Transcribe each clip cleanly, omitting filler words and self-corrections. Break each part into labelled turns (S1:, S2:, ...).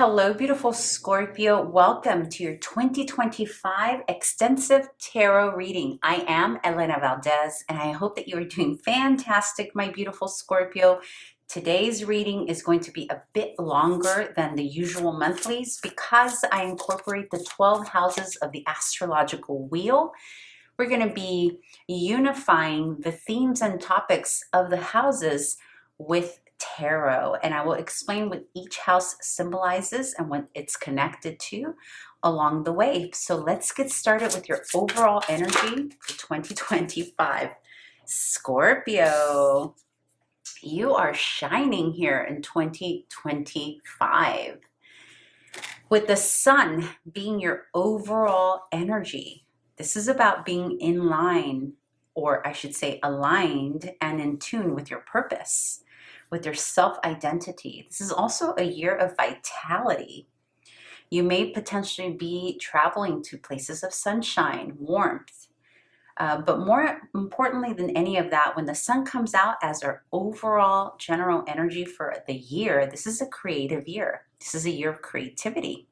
S1: Hello, beautiful Scorpio. Welcome to your 2025 extensive tarot reading. I am Elena Valdez, and I hope that you are doing fantastic, my beautiful Scorpio. Today's reading is going to be a bit longer than the usual monthlies because I incorporate the 12 houses of the astrological wheel. We're going to be unifying the themes and topics of the houses with tarot, and I will explain what each house symbolizes and what it's connected to along the way. So let's get started with your overall energy for 2025. Scorpio, you are shining here in 2025 with the sun being your overall energy. This is about being in line, or I should say aligned and in tune with your purpose, with your self-identity. This is also a year of vitality. You may potentially be traveling to places of sunshine, warmth, but more importantly than any of that, when the sun comes out as our overall general energy for the year, this is a creative year. This is a year of creativity.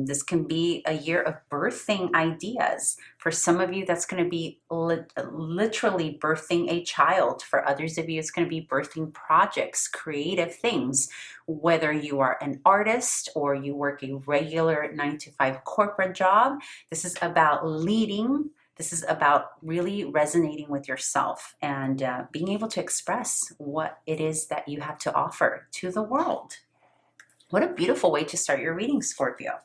S1: This can be a year of birthing ideas. For some of you, that's going to be literally birthing a child. For others of you, it's going to be birthing projects, creative things. Whether you are an artist or you work a regular 9-to-5 corporate job, this is about leading. This is about really resonating with yourself and being able to express what it is that you have to offer to the world. What a beautiful way to start your reading, Scorpio.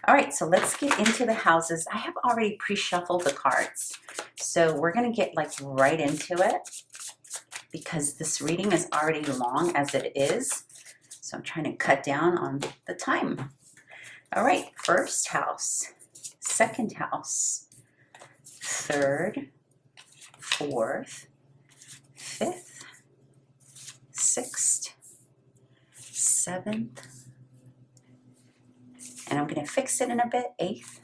S1: All right, so let's get into the houses. I have already pre-shuffled the cards, so we're going to get right into it because this reading is already long as it is. So I'm trying to cut down on the time. All right, first house, second house, third, fourth, fifth, sixth, seventh, and I'm going to fix it in a bit, 8th,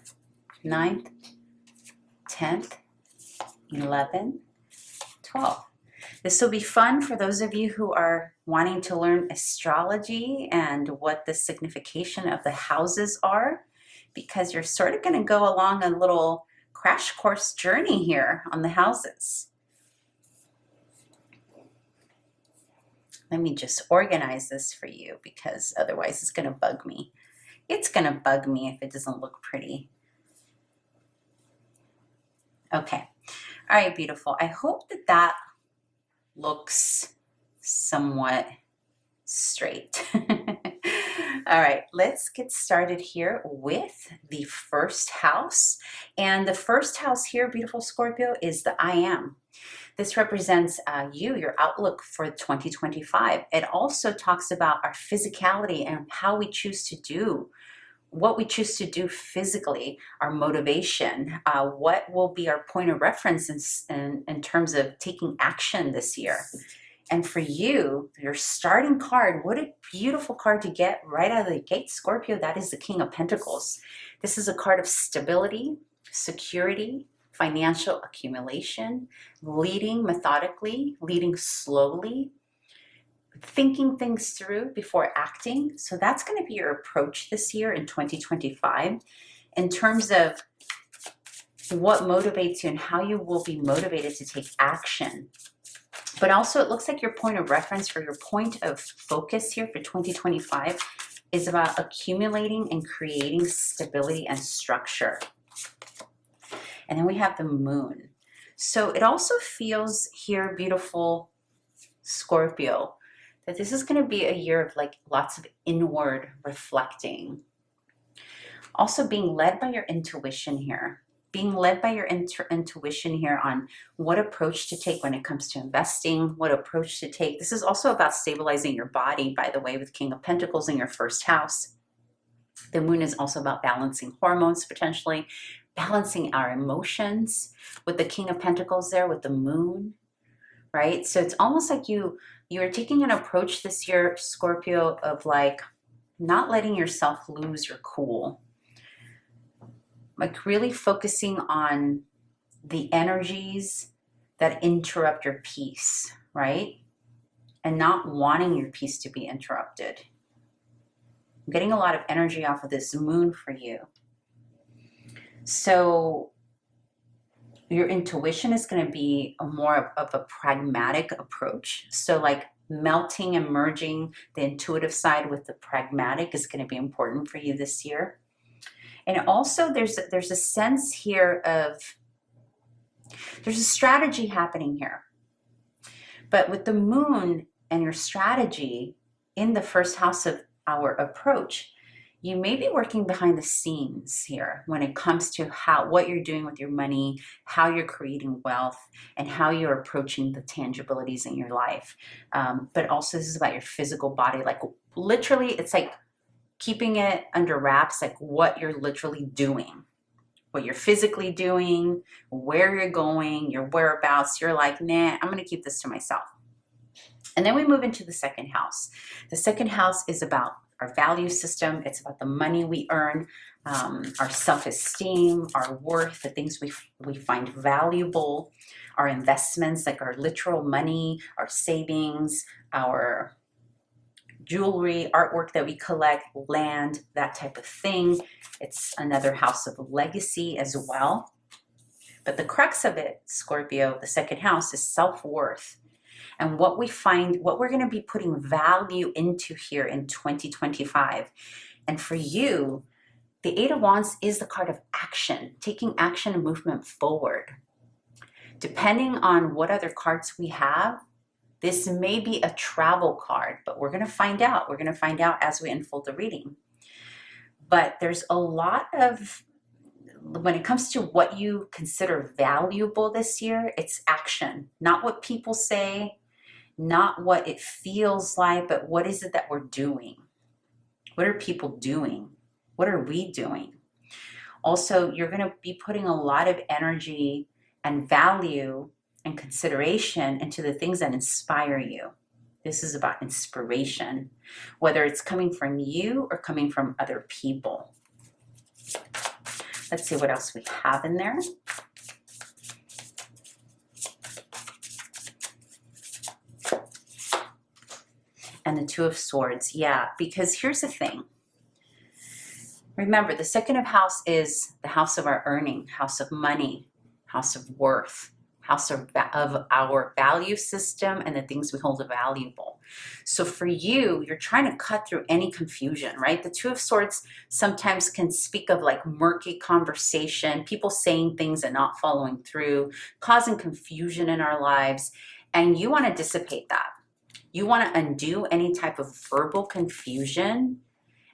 S1: 9th, 10th, 11th, 12th. This will be fun for those of you who are wanting to learn astrology and what the signification of the houses are, because you're sort of going to go along a little crash course journey here on the houses. Let me just organize this for you because otherwise it's going to bug me. It's going to bug me if it doesn't look pretty. Okay. All right, beautiful. I hope that that looks somewhat straight. All right, let's get started here with the first house. And the first house here, beautiful Scorpio, is the I am. This represents your outlook for 2025. It also talks about our physicality and how we choose to do, what we choose to do physically, our motivation, what will be our point of reference in terms of taking action this year. And for you, your starting card, what a beautiful card to get right out of the gate, Scorpio. That is the King of Pentacles. This is a card of stability, security, financial accumulation, leading methodically, leading slowly, thinking things through before acting. So that's going to be your approach this year in 2025 in terms of what motivates you and how you will be motivated to take action. But also it looks like your point of reference or your point of focus here for 2025 is about accumulating and creating stability and structure. And then we have the moon. So it also feels here, beautiful Scorpio, that this is going to be a year of lots of inward reflecting. Also being led by your intuition here. Being led by your intuition here on what approach to take when it comes to investing, what approach to take. This is also about stabilizing your body, by the way, with King of Pentacles in your first house. The moon is also about balancing hormones, potentially, balancing our emotions with the King of Pentacles there, with the moon, right? So it's almost like you're taking an approach this year, Scorpio, of not letting yourself lose your cool. Really focusing on the energies that interrupt your peace, right? And not wanting your peace to be interrupted. I'm getting a lot of energy off of this moon for you. So your intuition is going to be more of a pragmatic approach. So like melting and merging the intuitive side with the pragmatic is going to be important for you this year. And also there's a sense here of, there's a strategy happening here. But with the moon and your strategy in the first house of our approach, you may be working behind the scenes here when it comes to what you're doing with your money, how you're creating wealth, and how you're approaching the tangibilities in your life. But also this is about your physical body. Like literally, it's like keeping it under wraps, like what you're literally doing, what you're physically doing, where you're going, your whereabouts. You're like, nah, I'm gonna keep this to myself. And then we move into the second house. The second house is about our value system. It's about the money we earn, our self-esteem, our worth, the things we find valuable, our investments, like our literal money, our savings, our jewelry, artwork that we collect, land, that type of thing. It's another house of legacy as well. But the crux of it, Scorpio, the second house, is self-worth. And what we find, what we're going to be putting value into here in 2025. And for you, the Eight of Wands is the card of action, taking action and movement forward. Depending on what other cards we have, this may be a travel card, but we're going to find out. We're going to find out as we unfold the reading. But there's a lot of, when it comes to what you consider valuable this year, it's action, not what people say, not what it feels like, but what is it that we're doing? What are people doing? What are we doing? Also, you're going to be putting a lot of energy and value and consideration into the things that inspire you. This is about inspiration, whether it's coming from you or coming from other people. Let's see what else we have in there. And the Two of Swords, yeah, because here's the thing. Remember, the second of house is the house of our earning, house of money, house of worth, house of our value system and the things we hold valuable. So for you, you're trying to cut through any confusion, right? The Two of Swords sometimes can speak of like murky conversation, people saying things and not following through, causing confusion in our lives. And you want to dissipate that. You want to undo any type of verbal confusion,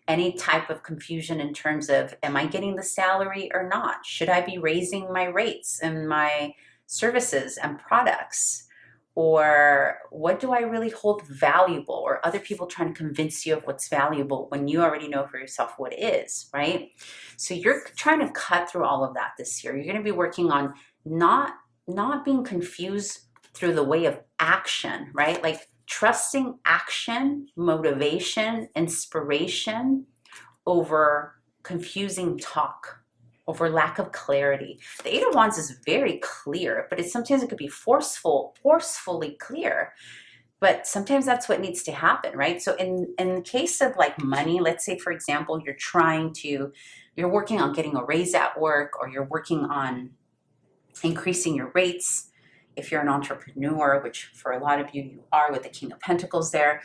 S1: any type of confusion in terms of, am I getting the salary or not? Should I be raising my rates and my services and products? Or what do I really hold valuable? Or other people trying to convince you of what's valuable when you already know for yourself what is, right? So you're trying to cut through all of that this year. You're going to be working on not being confused through the way of action, right? Like trusting action, motivation, inspiration over confusing talk, over lack of clarity. The Eight of Wands is very clear, but sometimes it could be forcefully clear. But sometimes that's what needs to happen, right? So in the case of like money, let's say, for example, you're working on getting a raise at work, or you're working on increasing your rates. If you're an entrepreneur, which for a lot of you are with the King of Pentacles there,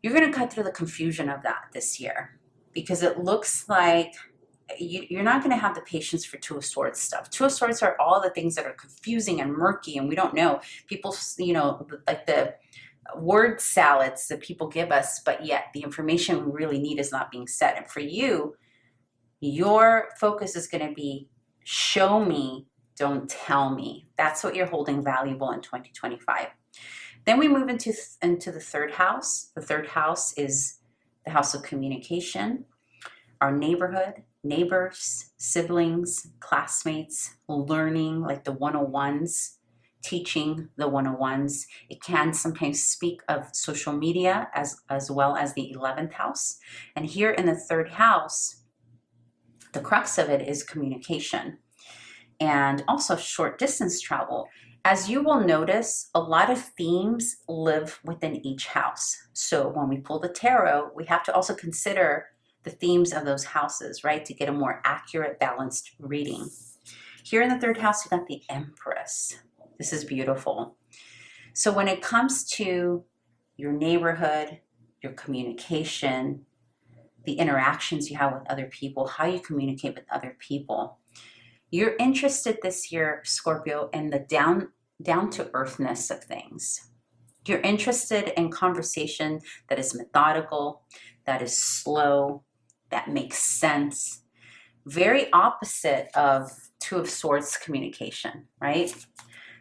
S1: you're going to cut through the confusion of that this year, because it looks like you're not going to have the patience for Two of Swords stuff. Two of Swords are all the things that are confusing and murky, and we don't know. People, like the word salads that people give us, but yet the information we really need is not being said. And for you, your focus is going to be show me, don't tell me. That's what you're holding valuable in 2025. Then we move into the third house. The third house is the house of communication, our neighborhood, neighbors, siblings, classmates, learning, like the 101s, teaching the 101s. It can sometimes speak of social media as well as the 11th house. And here in the third house, the crux of it is communication. And also short distance travel. As you will notice, a lot of themes live within each house. So when we pull the tarot, we have to also consider the themes of those houses, right? To get a more accurate, balanced reading. Here in the third house, you got the Empress. This is beautiful. So when it comes to your neighborhood, your communication, the interactions you have with other people, how you communicate with other people, you're interested this year, Scorpio, in the down-to-earthness of things. You're interested in conversation that is methodical, that is slow, that makes sense. Very opposite of Two of Swords communication, right?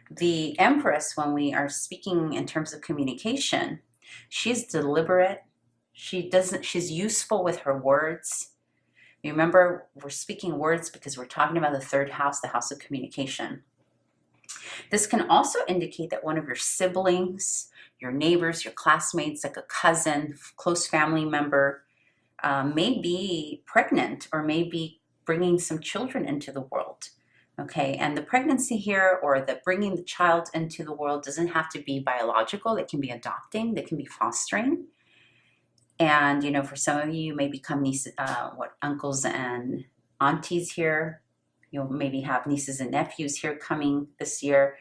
S1: The Empress, when we are speaking in terms of communication, she's deliberate. She's useful with her words. Remember, we're speaking words because we're talking about the third house, the house of communication. This can also indicate that one of your siblings, your neighbors, your classmates, like a cousin, close family member, may be pregnant or may be bringing some children into the world. Okay, and the pregnancy here or the bringing the child into the world doesn't have to be biological. It can be adopting, they can be fostering. And, you know, for some of you, you may become uncles and aunties here. You'll maybe have nieces and nephews here coming this year.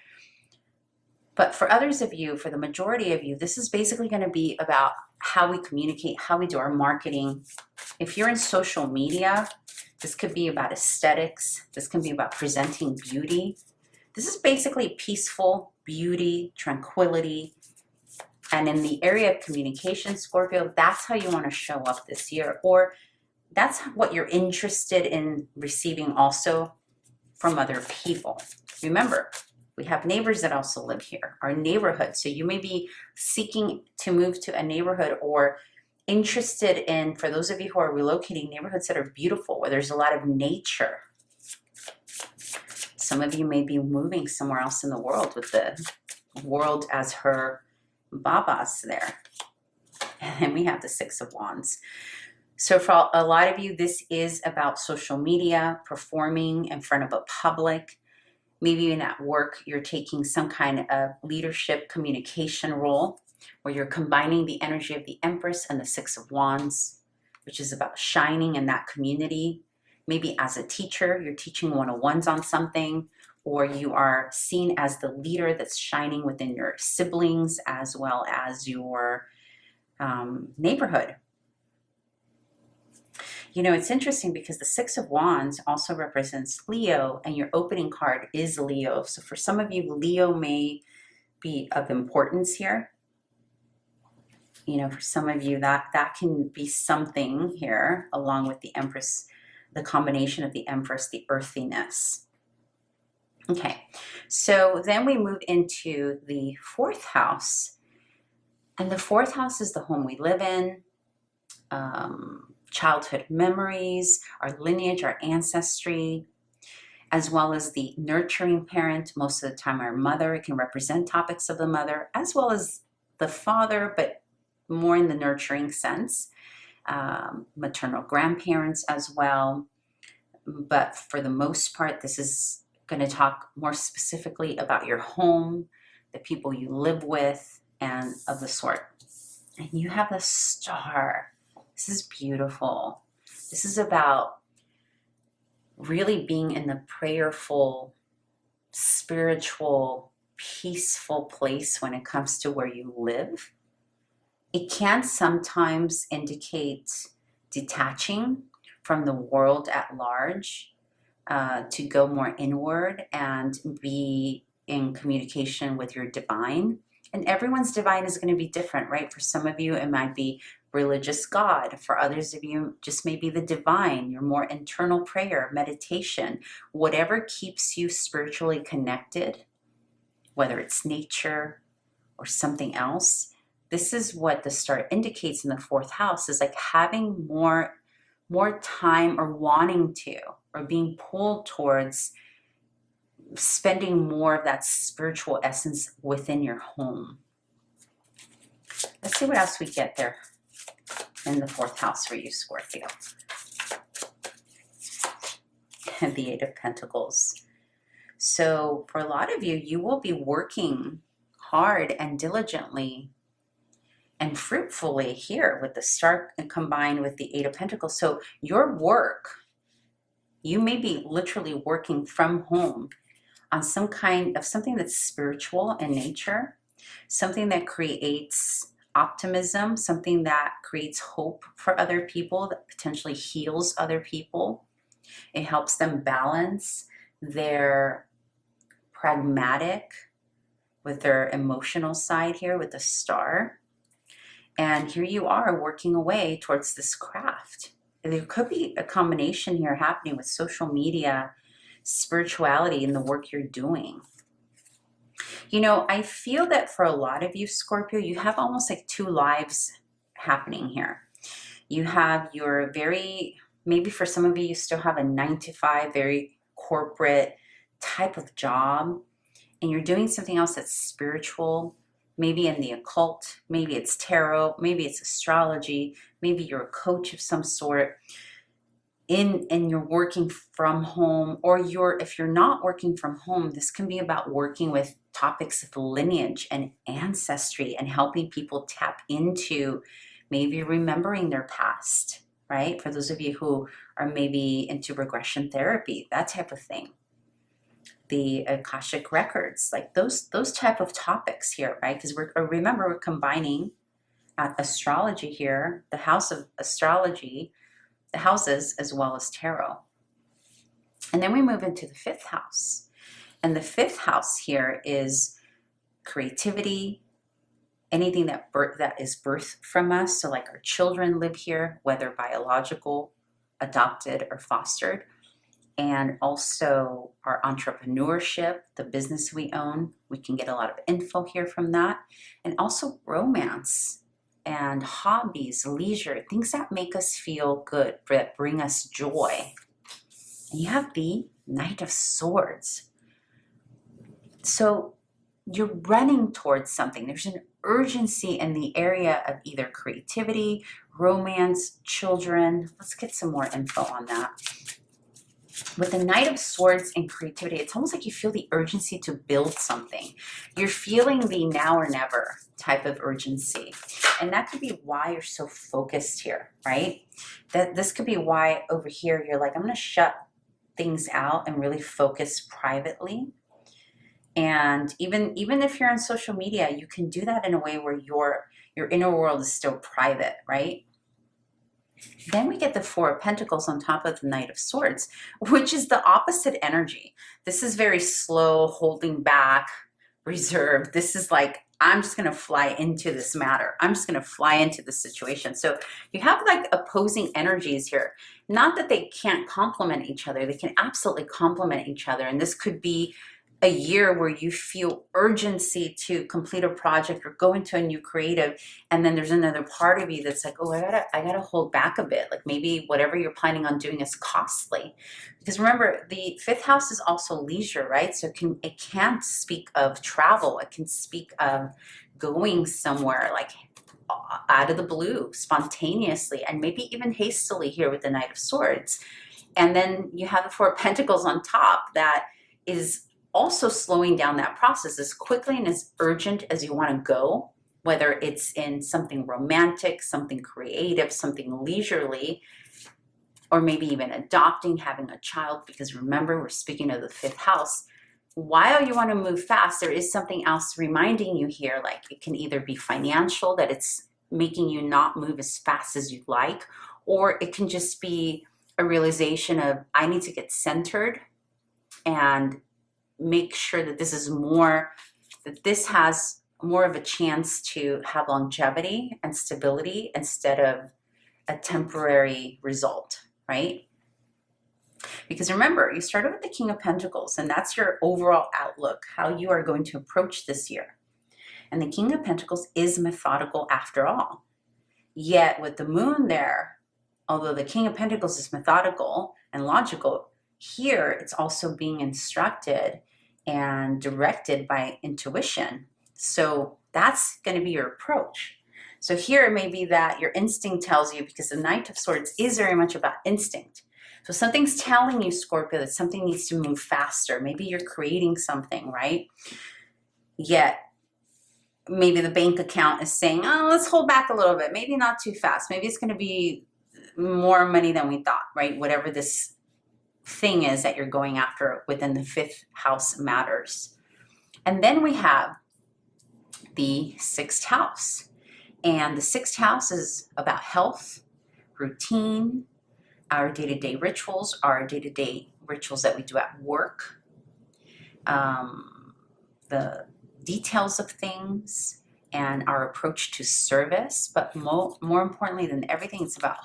S1: But for others of you, for the majority of you, this is basically going to be about how we communicate, how we do our marketing. If you're in social media, this could be about aesthetics. This can be about presenting beauty. This is basically peaceful beauty, tranquility. And in the area of communication, Scorpio, that's how you want to show up this year. Or that's what you're interested in receiving also from other people. Remember, we have neighbors that also live here, our neighborhood. So you may be seeking to move to a neighborhood or interested in, for those of you who are relocating, neighborhoods that are beautiful, where there's a lot of nature. Some of you may be moving somewhere else in the world with the world as her babas there. And we have the Six of Wands. So for a lot of you, this is about social media, performing in front of a public. Maybe even at work, you're taking some kind of leadership communication role where you're combining the energy of the Empress and the Six of Wands, which is about shining in that community. Maybe as a teacher, you're teaching one-on-ones on something, or you are seen as the leader that's shining within your siblings as well as your neighborhood. You know, it's interesting because the Six of Wands also represents Leo, and your opening card is Leo. So for some of you, Leo may be of importance here. You know, for some of you, that can be something here, along with the Empress, the combination of the Empress, the earthiness. Okay, so then we move into the fourth house. And the fourth house is the home we live in, childhood memories, our lineage, our ancestry, as well as the nurturing parent, most of the time our mother. It can represent topics of the mother, as well as the father, but more in the nurturing sense. Maternal grandparents as well. But for the most part, this is going to talk more specifically about your home, the people you live with, and of the sort. And you have the Star. This is beautiful. This is about really being in the prayerful, spiritual, peaceful place when it comes to where you live. It can sometimes indicate detaching from the world at large, to go more inward and be in communication with your divine. And everyone's divine is going to be different, right? For some of you, it might be religious God. For others of you, just maybe the divine, your more internal prayer, meditation, whatever keeps you spiritually connected, whether it's nature or something else. This is what the Star indicates in the fourth house, is like having more time, or wanting to, or being pulled towards spending more of that spiritual essence within your home. Let's see what else we get there in the fourth house for you, Scorpio. And the Eight of Pentacles. So for a lot of you, you will be working hard and diligently and fruitfully here with the Star combined with the Eight of Pentacles. So your work, you may be literally working from home on some kind of something that's spiritual in nature, something that creates optimism, something that creates hope for other people, that potentially heals other people. It helps them balance their pragmatic with their emotional side here with the Star. And here you are working away towards this craft. There could be a combination here happening with social media, spirituality, and the work you're doing. You know, I feel that for a lot of you, Scorpio, you have almost like two lives happening here. You have your maybe for some of you, you still have a 9-to-5, very corporate type of job, and you're doing something else that's spiritual, maybe in the occult, maybe it's tarot, maybe it's astrology, maybe you're a coach of some sort, and you're working from home, or if you're not working from home, this can be about working with topics of lineage and ancestry and helping people tap into maybe remembering their past, right? For those of you who are maybe into regression therapy, that type of thing. The Akashic records, like those type of topics here, right? Because remember, we're combining astrology here, the house of astrology, the houses, as well as tarot. And then we move into the 5th house. And the 5th house here is creativity, anything that is birthed from us. So like our children live here, whether biological, adopted, or fostered. And also our entrepreneurship, the business we own, we can get a lot of info here from that. And also romance and hobbies, leisure, things that make us feel good, that bring us joy. And you have the Knight of Swords. So you're running towards something. There's an urgency in the area of either creativity, romance, children. Let's get some more info on that. With the Knight of Swords and creativity, it's almost like you feel the urgency to build something. You're feeling the now or never type of urgency. And that could be why you're so focused here, right? That this could be why over here you're like, I'm going to shut things out and really focus privately. And even if you're on social media, you can do that in a way where your inner world is still private, right? Then we get the 4 of Pentacles on top of the Knight of Swords, which is the opposite energy. This is very slow, holding back, reserved. This is like, I'm just going to fly into this matter. I'm just going to fly into this situation. So you have like opposing energies here. Not that they can't complement each other. They can absolutely complement each other. And this could be a year where you feel urgency to complete a project or go into a new creative, and then there's another part of you that's like, oh, I gotta hold back a bit. Like maybe whatever you're planning on doing is costly. Because remember, the 5th house is also leisure, right? So it can speak of travel. It can speak of going somewhere like out of the blue, spontaneously, and maybe even hastily here with the Knight of Swords. And then you have the 4 of Pentacles on top that is also slowing down that process as quickly and as urgent as you want to go, whether it's in something romantic, something creative, something leisurely, or maybe even adopting, having a child, because remember, we're speaking of the 5th house. While you want to move fast, there is something else reminding you here, like it can either be financial, that it's making you not move as fast as you'd like, or it can just be a realization of, I need to get centered and make sure that this has more of a chance to have longevity and stability instead of a temporary result, right? Because remember, you started with the King of Pentacles, and that's your overall outlook, how you are going to approach this year. And the King of Pentacles is methodical after all. Yet with the Moon there, although the King of Pentacles is methodical and logical, here it's also being instructed and directed by intuition. So that's going to be your approach. So here it may be that your instinct tells you, because the Knight of Swords is very much about instinct. So something's telling you, Scorpio, that something needs to move faster. Maybe you're creating something, right? Yet maybe the bank account is saying, oh, let's hold back a little bit. Maybe not too fast. Maybe it's going to be more money than we thought, right? Whatever this thing is that you're going after within the 5th house matters. And then we have the 6th house. And the 6th house is about health, routine, our day-to-day rituals, our day-to-day rituals that we do at work, the details of things, and our approach to service. But more importantly than everything, it's about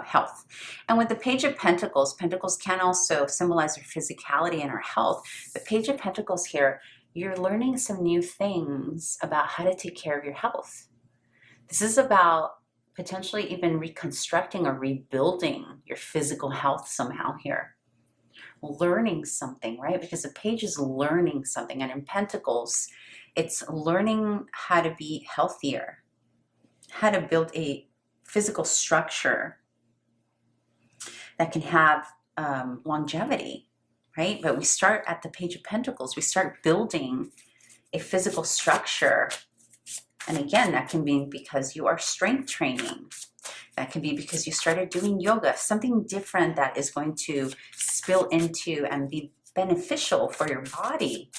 S1: health. And with the Page of Pentacles, Pentacles can also symbolize our physicality and our health. The Page of Pentacles here, you're learning some new things about how to take care of your health. This is about potentially even reconstructing or rebuilding your physical health somehow here. Learning something, right? Because the page is learning something. And in Pentacles, it's learning how to be healthier, how to build a physical structure that can have longevity, right? But we start at the Page of Pentacles. We start building a physical structure. And again, that can be because you are strength training. That can be because you started doing yoga, something different that is going to spill into and be beneficial for your body.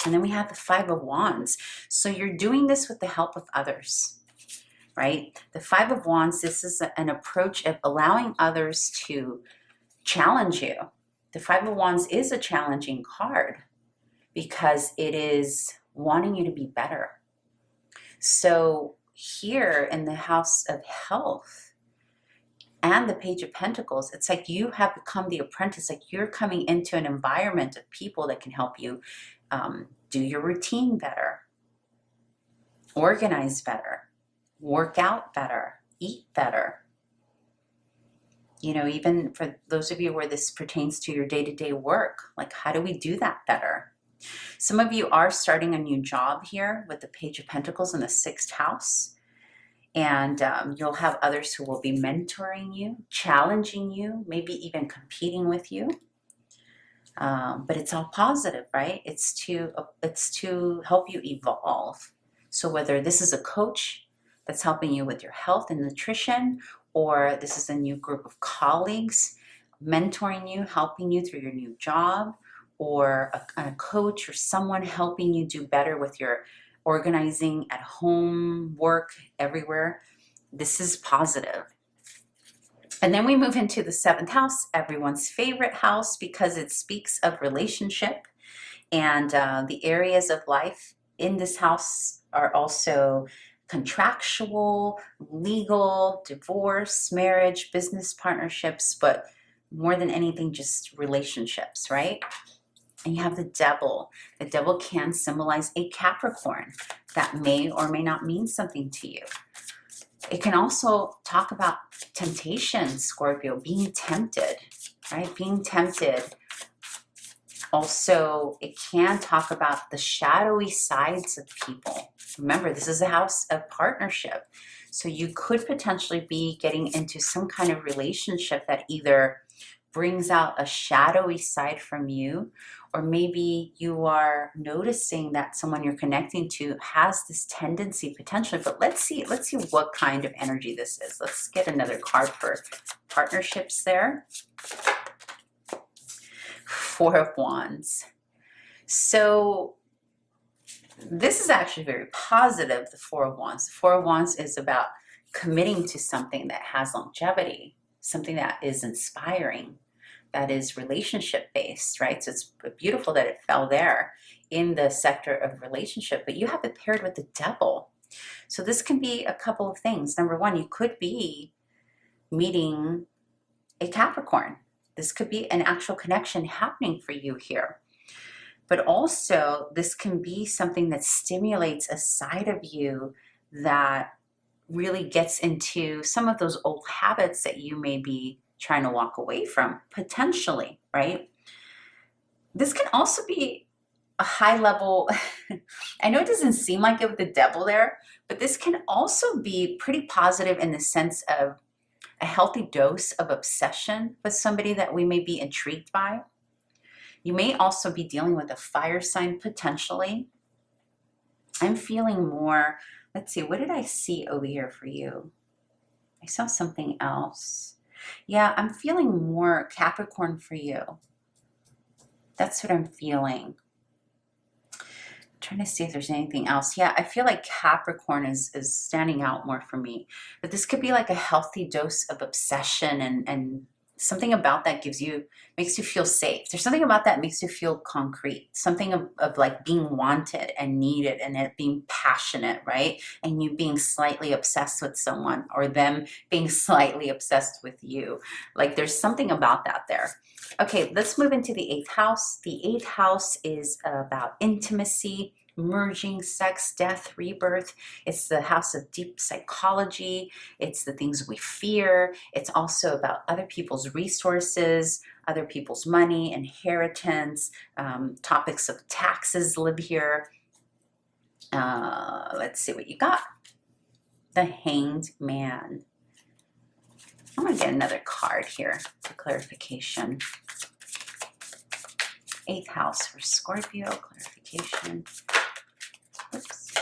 S1: And then we have the 5 of Wands. So you're doing this with the help of others, right? The 5 of Wands, this is an approach of allowing others to challenge you. The 5 of Wands is a challenging card because it is wanting you to be better. So here in the house of health and the Page of Pentacles, it's like you have become the apprentice, like you're coming into an environment of people that can help you do your routine better, organize better, work out better, eat better. You know, even for those of you where this pertains to your day-to-day work, like how do we do that better? Some of you are starting a new job here with the Page of Pentacles in the 6th house. And you'll have others who will be mentoring you, challenging you, maybe even competing with you. But it's all positive, right? It's to help you evolve. So whether this is a coach that's helping you with your health and nutrition, or this is a new group of colleagues mentoring you, helping you through your new job, or a coach or someone helping you do better with your organizing at home, work, everywhere. This is positive. And then we move into the 7th house, everyone's favorite house, because it speaks of relationship. And the areas of life in this house are also contractual, legal, divorce, marriage, business partnerships, but more than anything, just relationships, right? And you have the Devil. The Devil can symbolize a Capricorn. That may or may not mean something to you. It can also talk about temptation, Scorpio, being tempted, right? Being tempted. Also, it can talk about the shadowy sides of people. Remember, this is a house of partnership. So you could potentially be getting into some kind of relationship that either brings out a shadowy side from you, or maybe you are noticing that someone you're connecting to has this tendency potentially. But let's see what kind of energy this is. Let's get another card for partnerships there. 4 of Wands. So this is actually very positive, the 4 of Wands. The 4 of Wands is about committing to something that has longevity, something that is inspiring, that is relationship based, right? So it's beautiful that it fell there in the sector of relationship, but you have it paired with the Devil. So this can be a couple of things. Number one, you could be meeting a Capricorn. This could be an actual connection happening for you here. But also, this can be something that stimulates a side of you that really gets into some of those old habits that you may be trying to walk away from, potentially, right? This can also be a high level, I know it doesn't seem like it with the Devil there, but this can also be pretty positive in the sense of a healthy dose of obsession with somebody that we may be intrigued by. You may also be dealing with a fire sign potentially. I'm feeling more, let's see, what did I see over here for you? I saw something else. Yeah, I'm feeling more Capricorn for you. That's what I'm feeling. Trying to see if there's anything else. Yeah, I feel like Capricorn is standing out more for me. But this could be like a healthy dose of obsession, and something about that makes you feel safe. There's something about that makes you feel concrete. Something of like being wanted and needed, and it being passionate, right? And you being slightly obsessed with someone, or them being slightly obsessed with you. Like there's something about that there. Okay, let's move into the 8th house. The 8th house is about intimacy, merging, sex, death, rebirth. It's the house of deep psychology. It's the things we fear. It's also about other people's resources, other people's money, inheritance, topics of taxes live here. Let's see what you got. The Hanged Man. I'm going to get another card here for clarification. 8th house for Scorpio, clarification. Oops.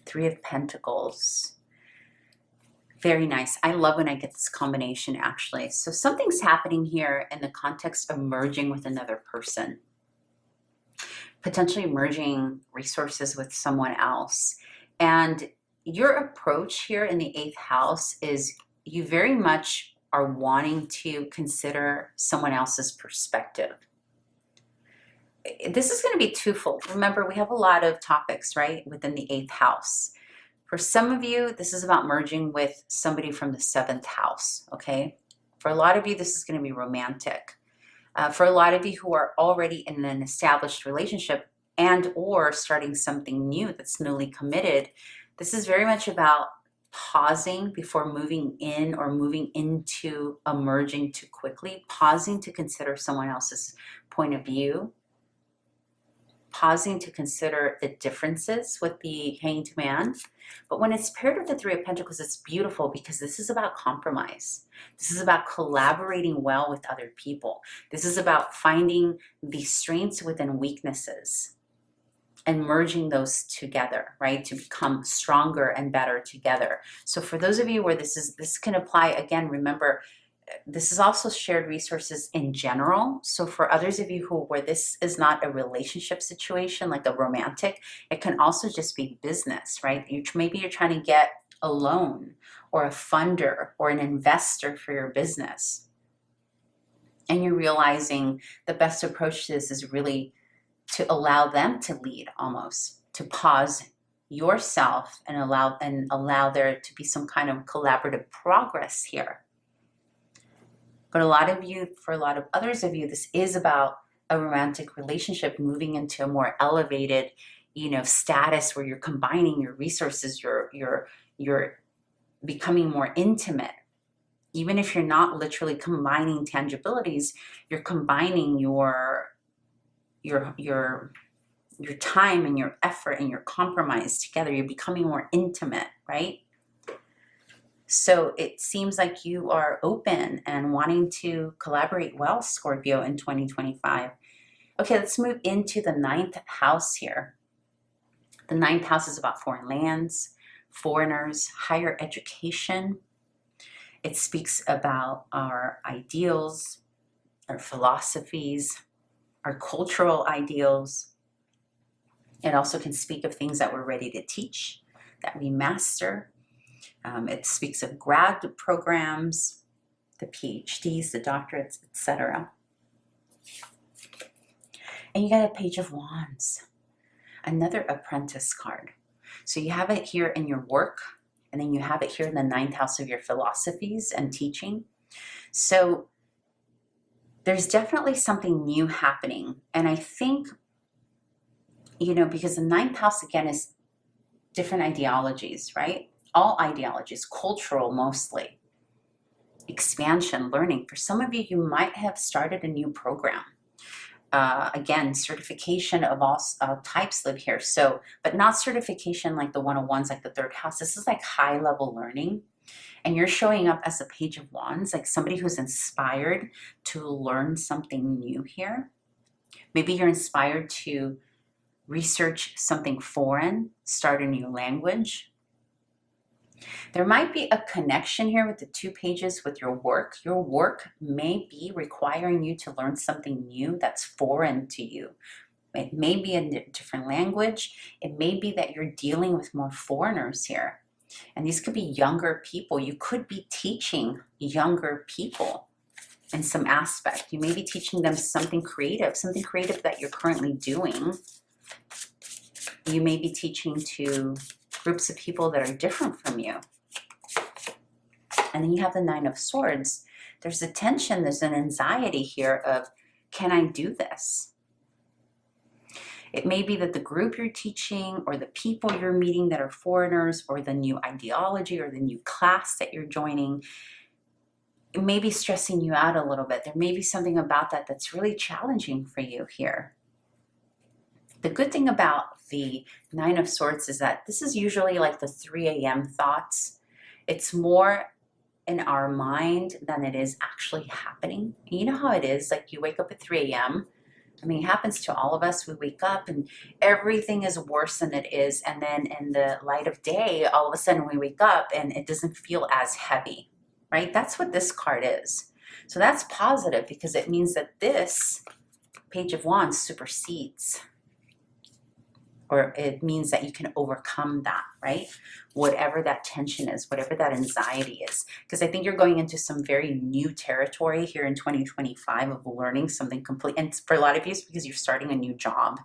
S1: 3 of Pentacles. Very nice. I love when I get this combination, actually. So something's happening here in the context of merging with another person. Potentially merging resources with someone else. And your approach here in the 8th house is you very much are wanting to consider someone else's perspective. This is going to be twofold. Remember, we have a lot of topics, right, within the 8th house. For some of you, this is about merging with somebody from the 7th house, okay? For a lot of you, this is going to be romantic. For a lot of you who are already in an established relationship and or starting something new that's newly committed, this is very much about pausing before moving in or moving into a merging too quickly, pausing to consider someone else's point of view, pausing to consider the differences with the Hanged Man. But when it's paired with the 3 of Pentacles, it's beautiful because this is about compromise. This is about collaborating well with other people. This is about finding the strengths within weaknesses and merging those together, right, to become stronger and better together. So for those of you where this can apply, again, remember, this is also shared resources in general. So for others of you where this is not a relationship situation, like a romantic, it can also just be business, right? Maybe you're trying to get a loan or a funder or an investor for your business. And you're realizing the best approach to this is really to allow them to lead, almost to pause yourself and allow there to be some kind of collaborative progress here. But for a lot of others of you, this is about a romantic relationship moving into a more elevated, status where you're combining your resources, you're becoming more intimate. Even if you're not literally combining tangibilities, you're combining your time and your effort and your compromise together. You're becoming more intimate, right? So it seems like you are open and wanting to collaborate well, Scorpio, in 2025. Okay, let's move into the 9th house here. The 9th house is about foreign lands, foreigners, higher education. It speaks about our ideals, our philosophies, our cultural ideals. It also can speak of things that we're ready to teach, that we master. It speaks of grad programs, the PhDs, the doctorates, etc. And you got a Page of Wands, another apprentice card. So you have it here in your work, and then you have it here in the 9th house of your philosophies and teaching. So there's definitely something new happening. And I think, because the 9th house, again, is different ideologies, right? All ideologies, cultural mostly, expansion, learning. For some of you, you might have started a new program. Again, certification of all types live here. So, but not certification like the 101s, like the 3rd house. This is like high level learning. And you're showing up as a Page of Wands, like somebody who's inspired to learn something new here. Maybe you're inspired to research something foreign, start a new language. There might be a connection here with the 2 pages with your work. Your work may be requiring you to learn something new that's foreign to you. It may be a different language. It may be that you're dealing with more foreigners here. And these could be younger people. You could be teaching younger people in some aspect. You may be teaching them something creative that you're currently doing. You may be teaching to groups of people that are different from you. And then you have the 9 of Swords. There's a tension, there's an anxiety here of, can I do this? It may be that the group you're teaching or the people you're meeting that are foreigners or the new ideology or the new class that you're joining, it may be stressing you out a little bit. There may be something about that that's really challenging for you here. The good thing about the 9 of Swords is that this is usually like the 3 a.m. thoughts. It's more in our mind than it is actually happening. And you know how it is, like you wake up at 3 a.m. I mean, it happens to all of us. We wake up and everything is worse than it is. And then in the light of day, all of a sudden we wake up and it doesn't feel as heavy, right? That's what this card is. So that's positive because it means that this Page of Wands supersedes, or it means that you can overcome that, right? Whatever that tension is, whatever that anxiety is. Because I think you're going into some very new territory here in 2025 of learning something complete. And for a lot of you, it's because you're starting a new job.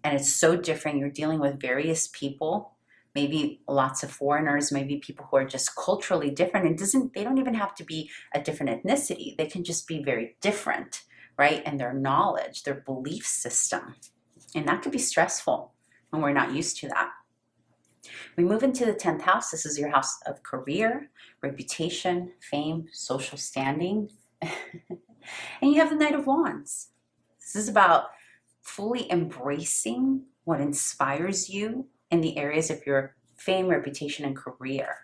S1: And it's so different. You're dealing with various people, maybe lots of foreigners, maybe people who are just culturally different. They don't even have to be a different ethnicity. They can just be very different, right? And their knowledge, their belief system. And that could be stressful. And we're not used to that. We move into the 10th house. This is your house of career, reputation, fame, social standing. And you have the Knight of Wands. This is about fully embracing what inspires you in the areas of your fame, reputation, and career.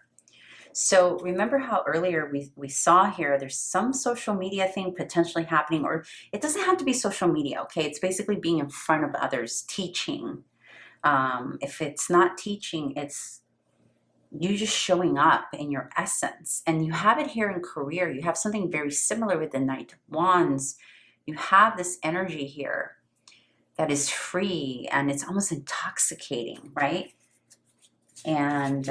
S1: So remember how earlier we saw here, there's some social media thing potentially happening, or it doesn't have to be social media, okay? It's basically being in front of others, teaching. If it's not teaching, it's you just showing up in your essence. And you have it here in career. You have something very similar with the Knight of Wands. You have this energy here that is free and it's almost intoxicating, right? And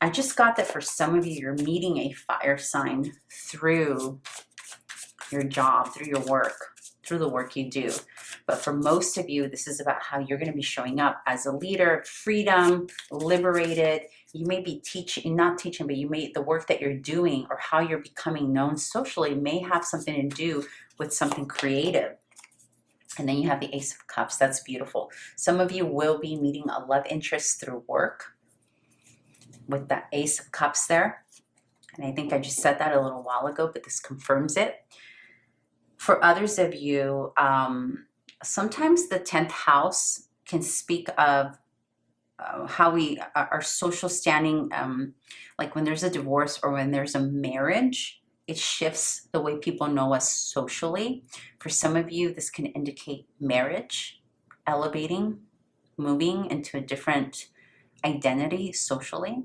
S1: I just got that for some of you, you're meeting a fire sign through your job, through your work, through the work you do. But for most of you, this is about how you're going to be showing up as a leader, freedom, liberated. You may be teaching, not teaching, but the work that you're doing or how you're becoming known socially may have something to do with something creative. And then you have the Ace of Cups. That's beautiful. Some of you will be meeting a love interest through work with the Ace of Cups there. And I think I just said that a little while ago, but this confirms it. For others of you, sometimes the 10th house can speak of how our social standing, like when there's a divorce or when there's a marriage, it shifts the way people know us socially. For some of you, this can indicate marriage, elevating, moving into a different identity socially.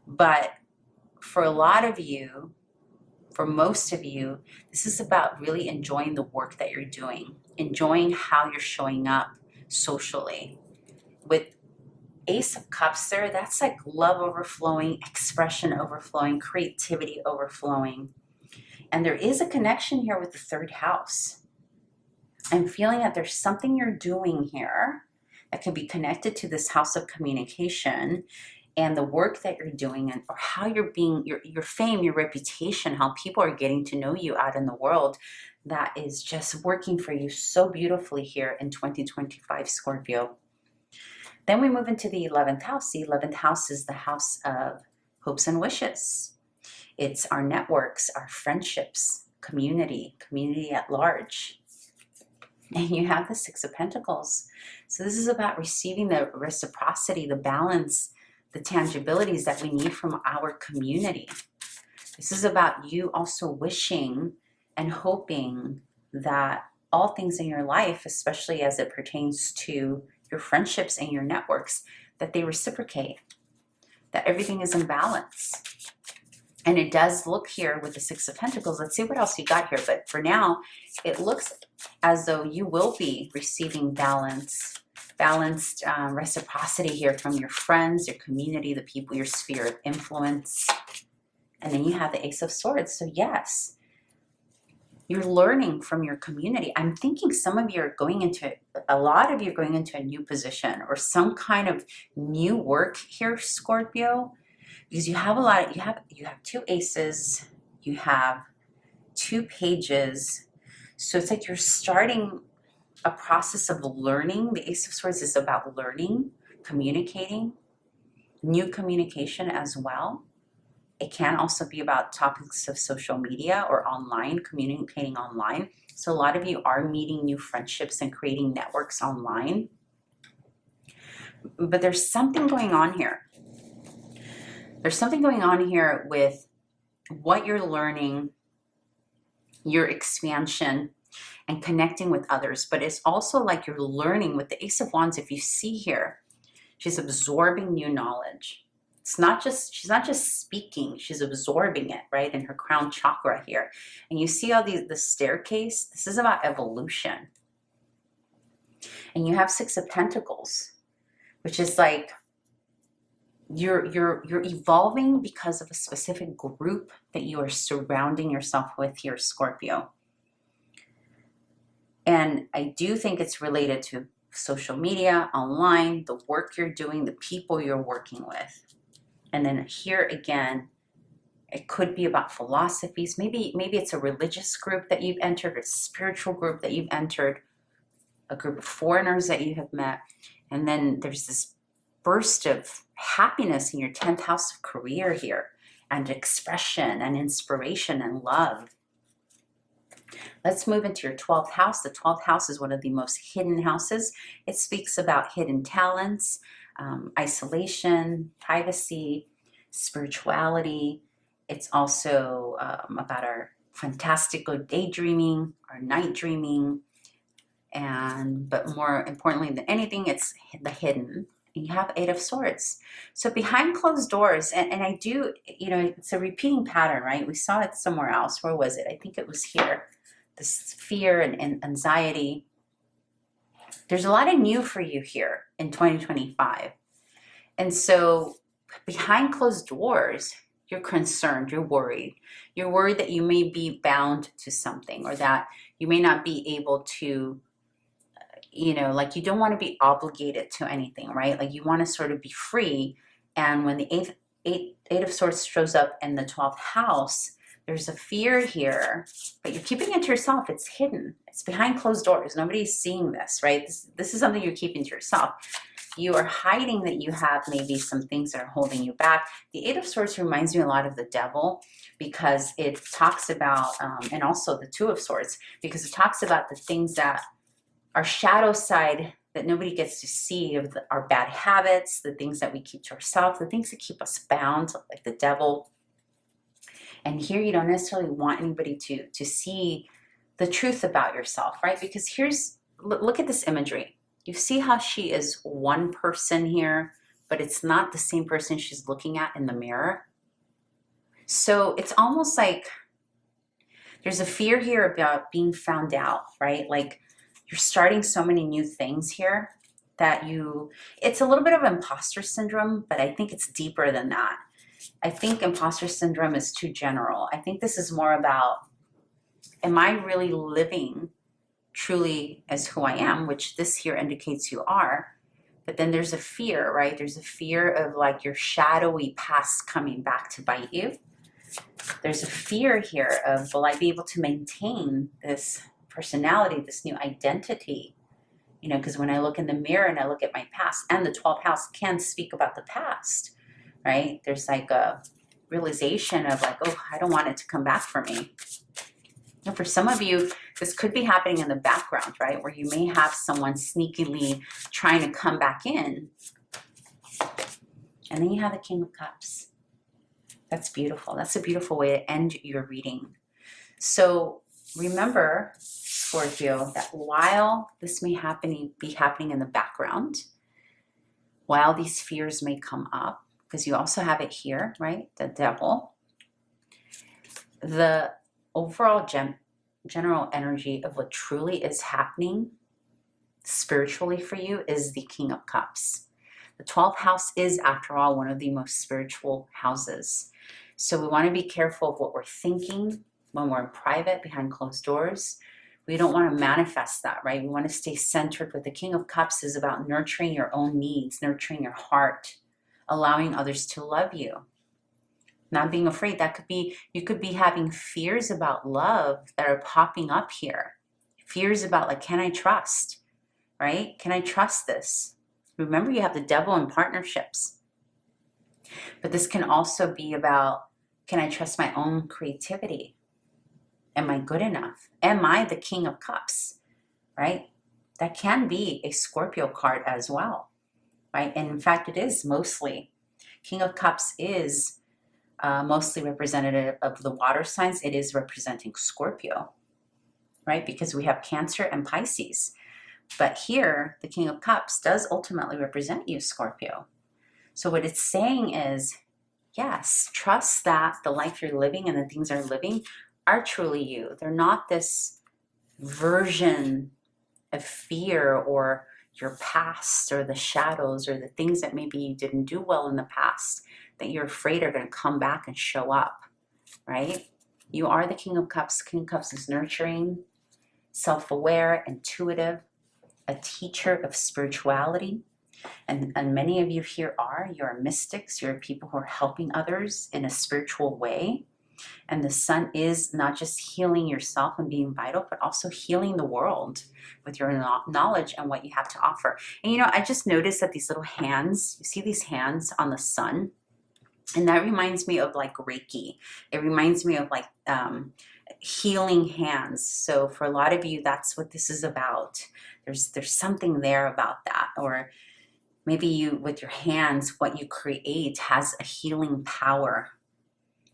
S1: But for a lot of you, for most of you, this is about really enjoying the work that you're doing, enjoying how you're showing up socially. With Ace of Cups there, that's like love overflowing, expression overflowing, creativity overflowing. And there is a connection here with the 3rd house. I'm feeling that there's something you're doing here that can be connected to this house of communication and the work that you're doing, and or how you're being, your fame, your reputation, how people are getting to know you out in the world, that is just working for you so beautifully here in 2025, Scorpio. Then we move into the 11th house. The 11th house is the house of hopes and wishes. It's our networks, our friendships, community at large. And you have the 6 of Pentacles. So this is about receiving the reciprocity, the balance, the tangibilities that we need from our community. This is about you also wishing and hoping that all things in your life, especially as it pertains to your friendships and your networks, that they reciprocate, that everything is in balance. And it does look here with the Six of Pentacles. Let's see what else you got here. But for now, it looks as though you will be receiving balanced reciprocity here from your friends, your community, the people, your sphere of influence. And then you have the Ace of Swords. So yes, you're learning from your community. I'm thinking some of you are going into, a lot of you are going into a new position or some kind of new work here, Scorpio. Because you have a lot of, you have two aces, you have two pages. So it's like you're starting a process of learning. The Ace of Swords is about learning, communicating, new communication as well. It can also be about topics of social media or online, communicating online. So a lot of you are meeting new friendships and creating networks online. But there's something going on here. There's something going on here with what you're learning, your expansion, and connecting with others. But it's also like you're learning with the Ace of Wands. If you see here, she's absorbing new knowledge. It's not just, she's not just speaking, she's absorbing it, right? In her crown chakra here. And you see all the staircase, this is about evolution. And you have Six of Pentacles, which is like, you're evolving because of a specific group that you are surrounding yourself with here, Scorpio. And I do think it's related to social media, online, the work you're doing, the people you're working with. And then here again, it could be about philosophies. Maybe it's a religious group that you've entered, a spiritual group that you've entered, a group of foreigners that you have met. And then there's this burst of happiness in your 10th house of career here, and expression and inspiration and love. Let's move into your 12th house. The 12th house is one of the most hidden houses. It speaks about hidden talents, isolation, privacy, spirituality. It's also about our fantastical daydreaming, our night dreaming, but more importantly than anything, it's the hidden. And you have Eight of Swords. So behind closed doors, and I do, it's a repeating pattern, right? We saw it somewhere else. Where was it? I think it was here. This fear and anxiety. There's a lot of new for you here in 2025. And so behind closed doors, you're concerned, you're worried. You're worried that you may be bound to something, or that you may not be able to, like you don't want to be obligated to anything, right? Like you want to sort of be free. And when the Eight of Swords shows up in the 12th house, there's a fear here, but you're keeping it to yourself. It's hidden. It's behind closed doors. Nobody's seeing this, right? This is something you're keeping to yourself. You are hiding that you have maybe some things that are holding you back. The Eight of Swords reminds me a lot of the Devil, because it talks about, and also the Two of Swords, because it talks about the things that our shadow side that nobody gets to see, of our bad habits, the things that we keep to ourselves, the things that keep us bound, like the Devil. And here you don't necessarily want anybody to see the truth about yourself, right? Because look at this imagery. You see how she is one person here, but it's not the same person she's looking at in the mirror. So it's almost like there's a fear here about being found out, right? Like you're starting so many new things here that it's a little bit of imposter syndrome, but I think it's deeper than that. I think imposter syndrome is too general. I think this is more about, am I really living truly as who I am, which this here indicates you are. But then there's a fear, right? There's a fear of like your shadowy past coming back to bite you. There's a fear here of, will I be able to maintain this personality, this new identity? Because when I look in the mirror and I look at my past, and the 12th house can speak about the past, right? There's like a realization of like, oh, I don't want it to come back for me. And for some of you, this could be happening in the background, right? Where you may have someone sneakily trying to come back in. And then you have the King of Cups. That's beautiful. That's a beautiful way to end your reading. So remember, Scorpio, that while this may be happening in the background, while these fears may come up, because you also have it here, right? The devil. The overall general energy of what truly is happening spiritually for you is the King of Cups. The 12th house is, after all, one of the most spiritual houses. So we want to be careful of what we're thinking when we're in private, behind closed doors. We don't want to manifest that, right? We want to stay centered. With the King of Cups is about nurturing your own needs, nurturing your heart, allowing others to love you. Not being afraid. That could be, you could be having fears about love that are popping up here. Fears about, like, can I trust, right? Can I trust this? Remember, you have the devil in partnerships. But this can also be about, can I trust my own creativity? Am I good enough? Am I the King of Cups, right? That can be a Scorpio card as well, right? And in fact, it is mostly. King of Cups is mostly representative of the water signs. It is representing Scorpio, right? Because we have Cancer and Pisces. But here, the King of Cups does ultimately represent you, Scorpio. So what it's saying is, yes, trust that the life you're living and the things you're living are truly you. They're not this version of fear or your past or the shadows or the things that maybe you didn't do well in the past that you're afraid are going to come back and show up, right? You are the King of Cups. King of Cups is nurturing, self-aware, intuitive, a teacher of spirituality. And many of you here you're mystics. You're people who are helping others in a spiritual way. And the sun is not just healing yourself and being vital, but also healing the world with your knowledge and what you have to offer. And you know, I just noticed that these little hands, you see these hands on the sun? And that reminds me of like Reiki. It reminds me of like healing hands. So for a lot of you, that's what this is about. There's something there about that. Or maybe you, with your hands, what you create has a healing power.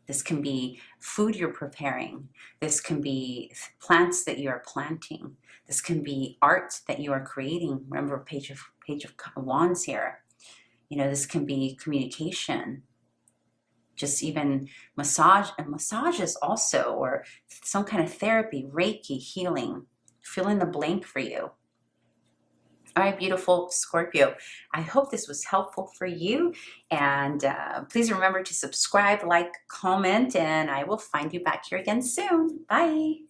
S1: This can be food you're preparing. This can be plants that you are planting. This can be art that you are creating. Remember, page of wands here. You know, this can be communication. Just even massage, and massages also, or some kind of therapy, Reiki, healing. Fill in the blank for you. All right, beautiful Scorpio. I hope this was helpful for you. And please remember to subscribe, like, comment, and I will find you back here again soon. Bye.